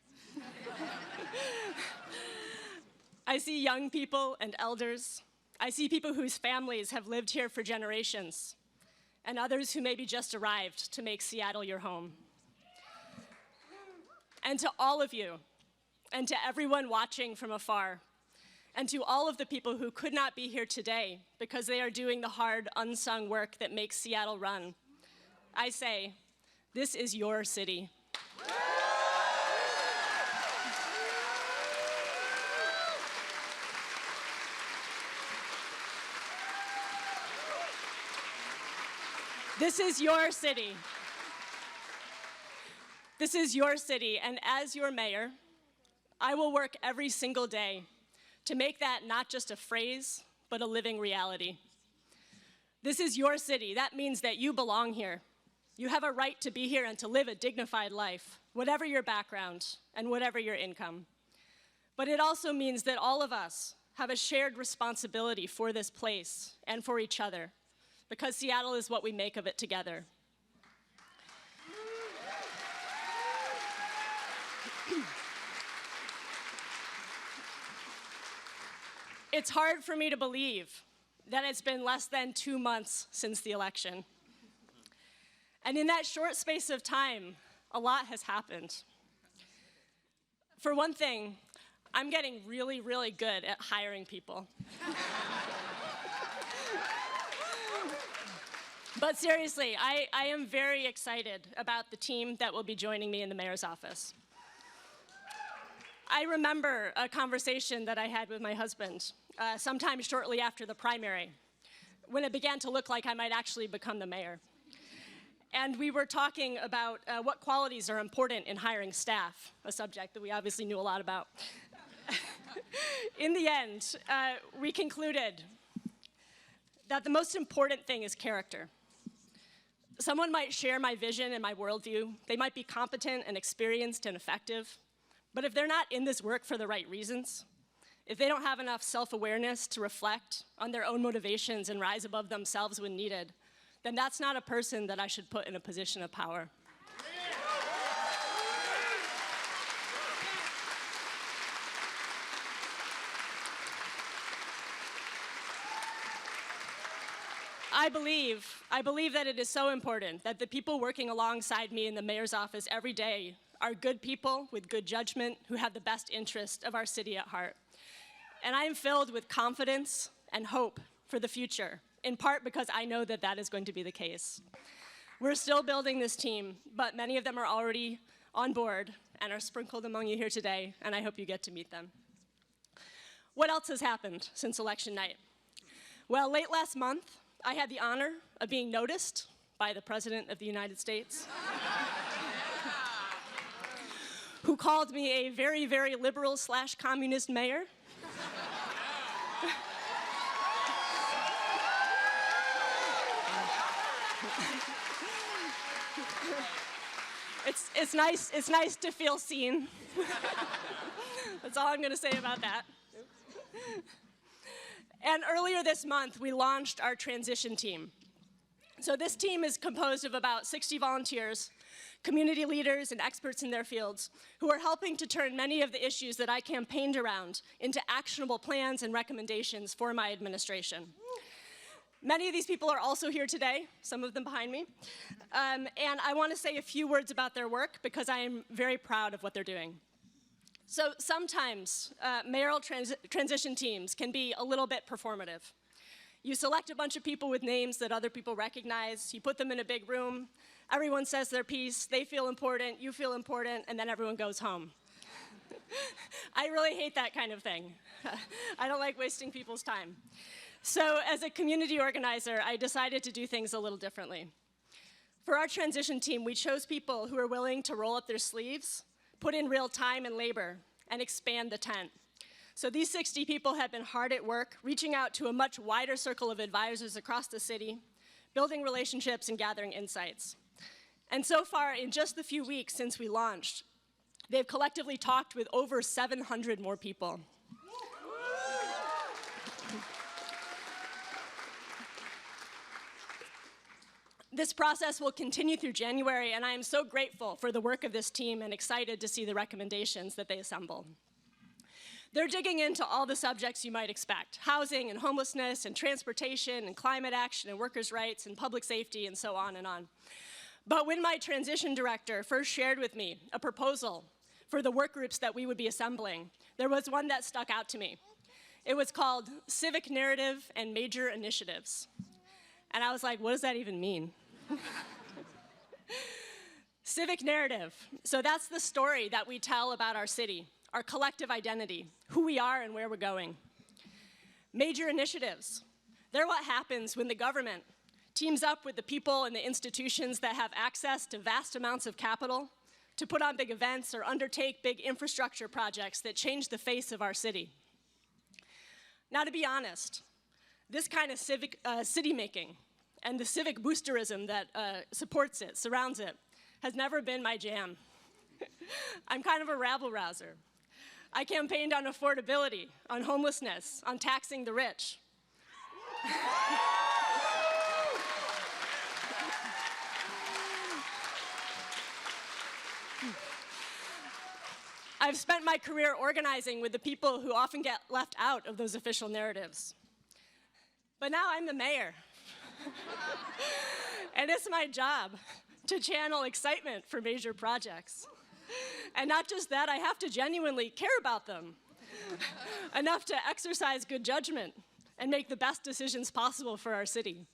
I see young people and elders. I see people whose families have lived here for generations, and others who maybe just arrived to make Seattle your home. And to all of you, and to everyone watching from afar, and to all of the people who could not be here today because they are doing the hard, unsung work that makes Seattle run, I say, this is your city. This is your city. This is your city, and as your mayor, I will work every single day to make that not just a phrase, but a living reality. This is your city. That means that you belong here. You have a right to be here and to live a dignified life, whatever your background and whatever your income. But it also means that all of us have a shared responsibility for this place and for each other, because Seattle is what we make of it together. It's hard for me to believe that it's been less than 2 months since the election. And in that short space of time, a lot has happened. For one thing, I'm getting really, really good at hiring people. But seriously, I am very excited about the team that will be joining me in the mayor's office. I remember a conversation that I had with my husband sometime shortly after the primary, when it began to look like I might actually become the mayor. And we were talking about what qualities are important in hiring staff, a subject that we obviously knew a lot about. In the end, we concluded that the most important thing is character. Someone might share my vision and my worldview. They might be competent and experienced and effective. But if they're not in this work for the right reasons, if they don't have enough self-awareness to reflect on their own motivations and rise above themselves when needed, then that's not a person that I should put in a position of power. I believe that it is so important that the people working alongside me in the mayor's office every day are good people with good judgment who have the best interest of our city at heart. And I am filled with confidence and hope for the future, in part because I know that that is going to be the case. We're still building this team, but many of them are already on board and are sprinkled among you here today, and I hope you get to meet them. What else has happened since election night? Well, late last month, I had the honor of being noticed by the President of the United States, who called me a very, very liberal/communist mayor. It's nice to feel seen. That's all I'm going to say about that. And earlier this month, we launched our transition team. So this team is composed of about 60 volunteers, community leaders and experts in their fields, who are helping to turn many of the issues that I campaigned around into actionable plans and recommendations for my administration. Many of these people are also here today, some of them behind me. And I want to say a few words about their work because I am very proud of what they're doing. So sometimes mayoral transition teams can be a little bit performative. You select a bunch of people with names that other people recognize, you put them in a big room, everyone says their piece, they feel important, you feel important, and then everyone goes home. I really hate that kind of thing. I don't like wasting people's time. So as a community organizer, I decided to do things a little differently. For our transition team, we chose people who are willing to roll up their sleeves, put in real time and labor, and expand the tent. So these 60 people have been hard at work, reaching out to a much wider circle of advisors across the city, building relationships and gathering insights. And so far, in just the few weeks since we launched, they've collectively talked with over 700 more people. This process will continue through January, and I am so grateful for the work of this team and excited to see the recommendations that they assemble. They're digging into all the subjects you might expect: housing and homelessness and transportation and climate action and workers' rights and public safety and so on and on. But when my transition director first shared with me a proposal for the work groups that we would be assembling, there was one that stuck out to me. It was called Civic Narrative and Major Initiatives. And I was like, what does that even mean? Civic narrative. So that's the story that we tell about our city, our collective identity, who we are and where we're going. Major initiatives. They're what happens when the government teams up with the people and the institutions that have access to vast amounts of capital to put on big events or undertake big infrastructure projects that change the face of our city. Now, to be honest, this kind of city making and the civic boosterism that supports it, surrounds it, has never been my jam. I'm kind of a rabble-rouser. I campaigned on affordability, on homelessness, on taxing the rich. I've spent my career organizing with the people who often get left out of those official narratives. But now I'm the mayor. And it's my job to channel excitement for major projects. And not just that, I have to genuinely care about them, enough to exercise good judgment and make the best decisions possible for our city.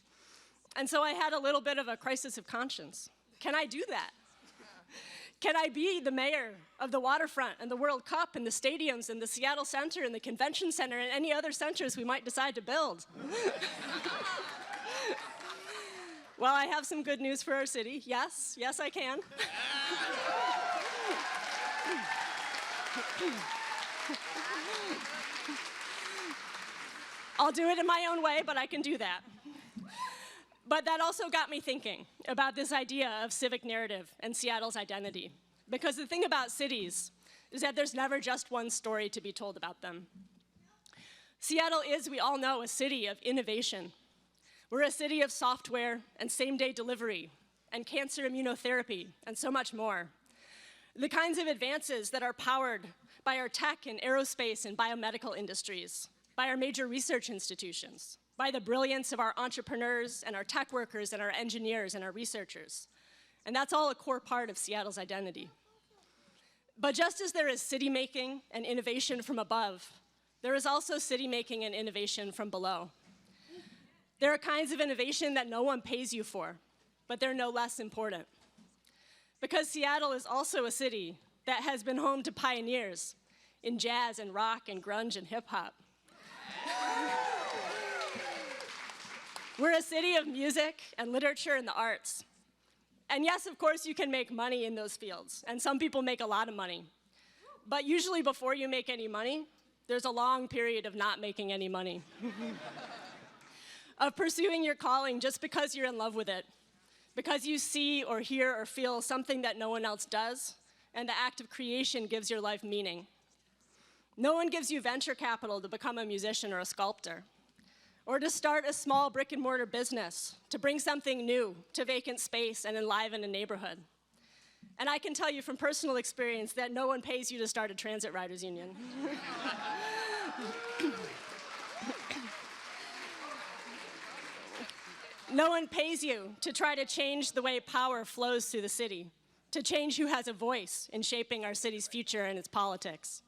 And so I had a little bit of a crisis of conscience. Can I do that? Can I be the mayor of the waterfront and the World Cup and the stadiums and the Seattle Center and the Convention Center and any other centers we might decide to build? Well, I have some good news for our city. Yes, I can. I'll do it in my own way, but I can do that. But that also got me thinking about this idea of civic narrative and Seattle's identity. Because the thing about cities is that there's never just one story to be told about them. Seattle is, we all know, a city of innovation. We're a city of software and same-day delivery and cancer immunotherapy and so much more. The kinds of advances that are powered by our tech and aerospace and biomedical industries, by our major research institutions, by the brilliance of our entrepreneurs and our tech workers and our engineers and our researchers. And that's all a core part of Seattle's identity. But just as there is city making and innovation from above, there is also city making and innovation from below. There are kinds of innovation that no one pays you for, but they're no less important. Because Seattle is also a city that has been home to pioneers in jazz and rock and grunge and hip hop. We're a city of music and literature and the arts. And yes, of course, you can make money in those fields, and some people make a lot of money. But usually before you make any money, there's a long period of not making any money. Of pursuing your calling just because you're in love with it, because you see or hear or feel something that no one else does, and the act of creation gives your life meaning. No one gives you venture capital to become a musician or a sculptor, or to start a small brick and mortar business, to bring something new to vacant space and enliven a neighborhood. And I can tell you from personal experience that no one pays you to start a transit riders union. No one pays you to try to change the way power flows through the city, to change who has a voice in shaping our city's future and its politics.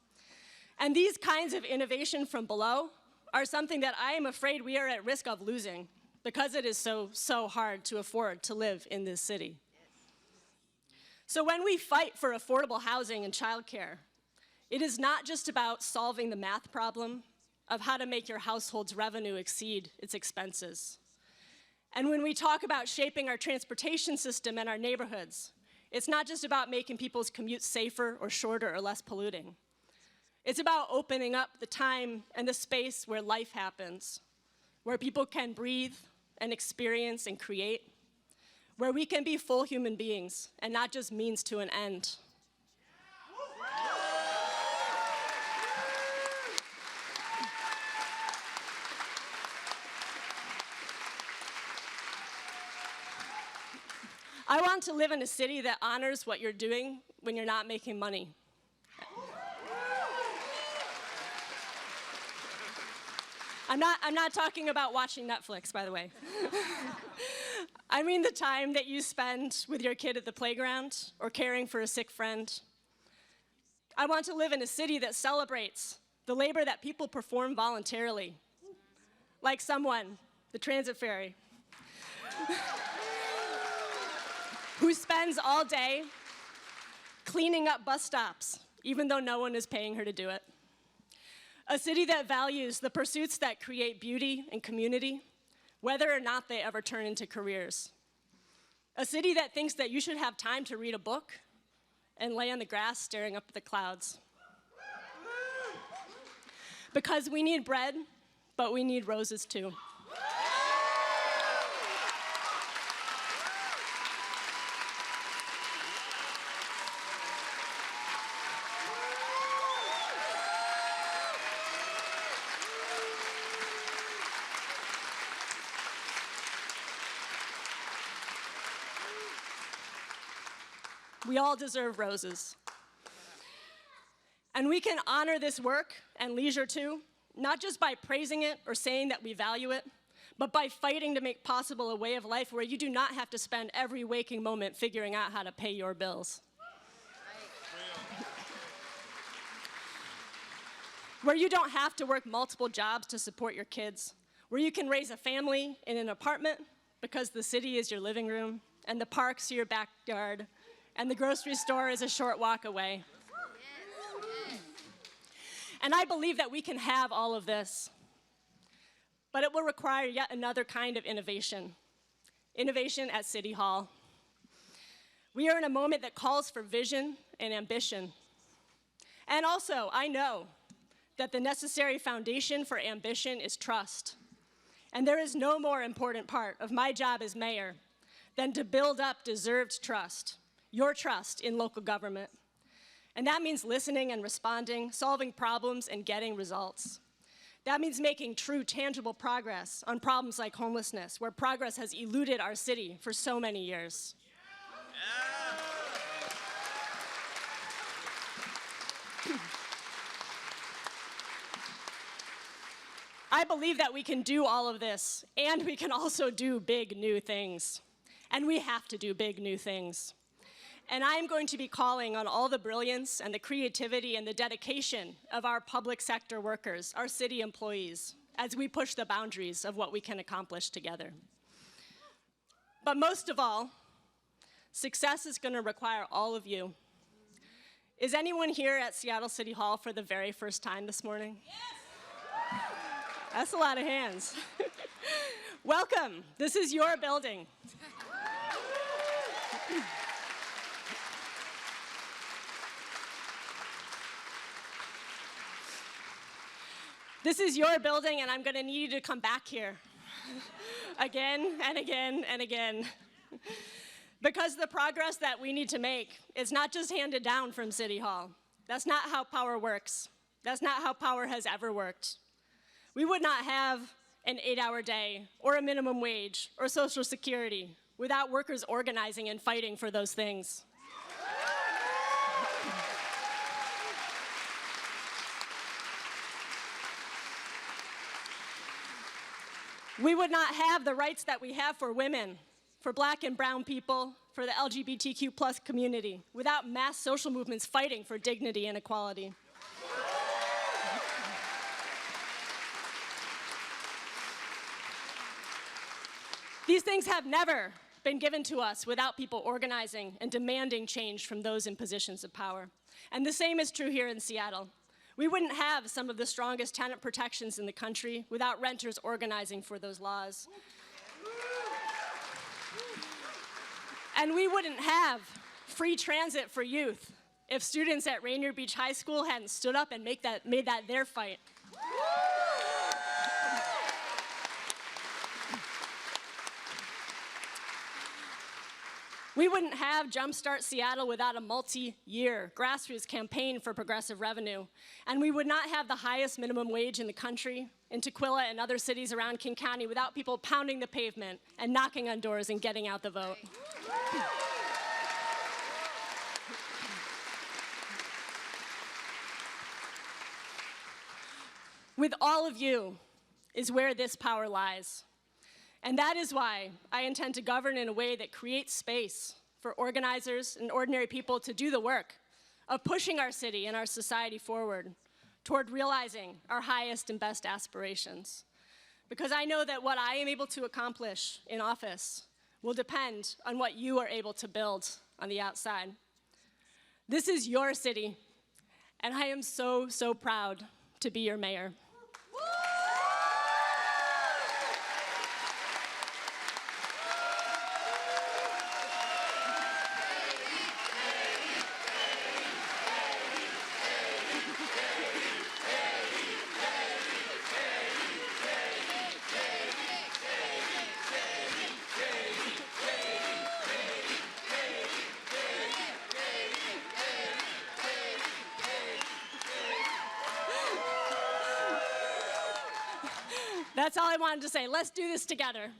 And these kinds of innovation from below are something that I am afraid we are at risk of losing because it is so hard to afford to live in this city. So when we fight for affordable housing and childcare, It is not just about solving the math problem of how to make your household's revenue exceed its expenses. And when we talk about shaping our transportation system and our neighborhoods, it's not just about making people's commutes safer or shorter or less polluting. It's about opening up the time and the space where life happens, where people can breathe and experience and create, where we can be full human beings and not just means to an end. I want to live in a city that honors what you're doing when you're not making money. I'm not talking about watching Netflix, by the way. I mean the time that you spend with your kid at the playground or caring for a sick friend. I want to live in a city that celebrates the labor that people perform voluntarily, like someone, the transit fairy, who spends all day cleaning up bus stops, even though no one is paying her to do it. A city that values the pursuits that create beauty and community, whether or not they ever turn into careers. A city that thinks that you should have time to read a book and lay on the grass staring up at the clouds. Because we need bread, but we need roses too. We all deserve roses. And we can honor this work and leisure too, not just by praising it or saying that we value it, but by fighting to make possible a way of life where you do not have to spend every waking moment figuring out how to pay your bills. Where you don't have to work multiple jobs to support your kids, where you can raise a family in an apartment because the city is your living room and the park's your backyard, and the grocery store is a short walk away. And I believe that we can have all of this, but it will require yet another kind of innovation at City Hall. We are in a moment that calls for vision and ambition. And also, I know that the necessary foundation for ambition is trust. And there is no more important part of my job as mayor than to build up deserved trust. Your trust in local government. And that means listening and responding, solving problems and getting results. That means making true, tangible progress on problems like homelessness, where progress has eluded our city for so many years. I believe that we can do all of this, and we can also do big new things. And we have to do big new things. And I'm going to be calling on all the brilliance and the creativity and the dedication of our public sector workers, our city employees, as we push the boundaries of what we can accomplish together. But most of all, success is going to require all of you. Is anyone here at Seattle City Hall for the very first time this morning? Yes! That's a lot of hands. Welcome. This is your building. This is your building, and I'm going to need you to come back here again and again and again. Because the progress that we need to make is not just handed down from City Hall. That's not how power works. That's not how power has ever worked. We would not have an 8-hour day or a minimum wage or Social Security without workers organizing and fighting for those things. We would not have the rights that we have for women, for Black and brown people, for the LGBTQ plus community, without mass social movements fighting for dignity and equality. These things have never been given to us without people organizing and demanding change from those in positions of power. And the same is true here in Seattle. We wouldn't have some of the strongest tenant protections in the country without renters organizing for those laws. And we wouldn't have free transit for youth if students at Rainier Beach High School hadn't stood up and made that their fight. We wouldn't have Jumpstart Seattle without a multi-year grassroots campaign for progressive revenue. And we would not have the highest minimum wage in the country in Tukwila and other cities around King County without people pounding the pavement and knocking on doors and getting out the vote. With all of you is where this power lies. And that is why I intend to govern in a way that creates space for organizers and ordinary people to do the work of pushing our city and our society forward toward realizing our highest and best aspirations. Because I know that what I am able to accomplish in office will depend on what you are able to build on the outside. This is your city, and I am so, so proud to be your mayor. That's all I wanted to say. Let's do this together.